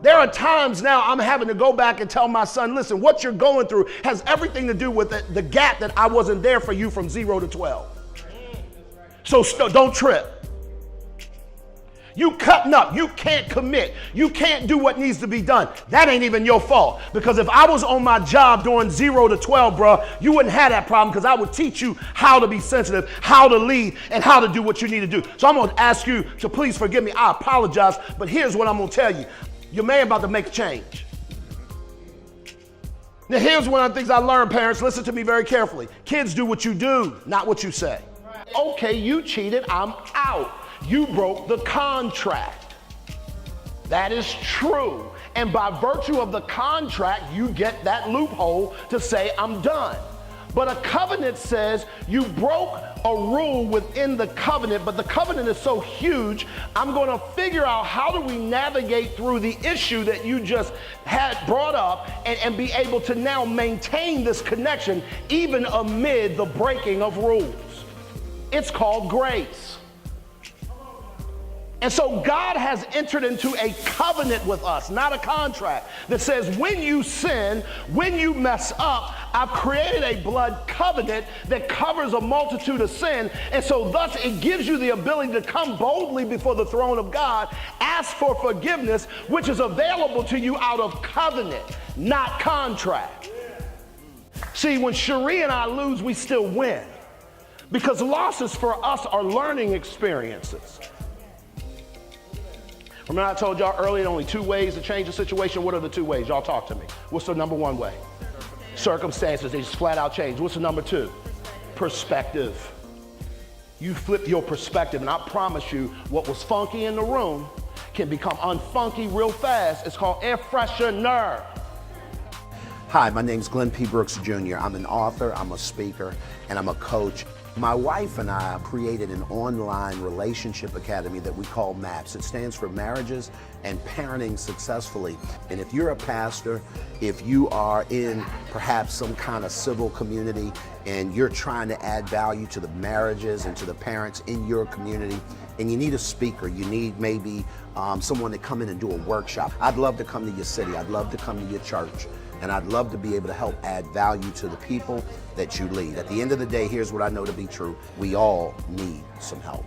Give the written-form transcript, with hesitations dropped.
There are times now I'm having to go back and tell my son, listen, what you're going through has everything to do with the gap that I wasn't there for you from 0 to 12. So don't trip. You cutting up, you can't commit, you can't do what needs to be done. That ain't even your fault. Because if I was on my job doing 0 to 12, bro, you wouldn't have that problem, because I would teach you how to be sensitive, how to lead, and how to do what you need to do. So I'm gonna ask you to please forgive me. I apologize, but here's what I'm gonna tell you. Your man about to make a change. Now here's one of the things I learned, parents, listen to me very carefully. Kids do what you do, not what you say. Okay, you cheated, I'm out. You broke the contract. That is true. And by virtue of the contract, you get that loophole to say, I'm done. But a covenant says you broke a rule within the covenant, but the covenant is so huge, I'm going to figure out how do we navigate through the issue that you just had brought up and be able to now maintain this connection even amid the breaking of rules. It's called grace. And so God has entered into a covenant with us, not a contract, that says when you sin, when you mess up, I've created a blood covenant that covers a multitude of sin. And so thus it gives you the ability to come boldly before the throne of God, ask for forgiveness, which is available to you out of covenant, not contract. See, when Cherie and I lose, we still win, because losses for us are learning experiences. Remember I told y'all earlier only 2 ways to change a situation? What are the 2 ways? Y'all talk to me. What's the number 1 way? Circumstances. They just flat out change. What's the number 2? Perspective. You flip your perspective, and I promise you what was funky in the room can become unfunky real fast. It's called air freshener. Hi, my name's Glenn P. Brooks Jr. I'm an author, I'm a speaker, and I'm a coach. My wife and I created an online relationship academy that we call MAPS. It stands for Marriages and Parenting Successfully. And if you're a pastor, if you are in perhaps some kind of civil community and you're trying to add value to the marriages and to the parents in your community, and you need a speaker, you need maybe someone to come in and do a workshop, I'd love to come to your city, I'd love to come to your church. And I'd love to be able to help add value to the people that you lead. At the end of the day, here's what I know to be true. We all need some help.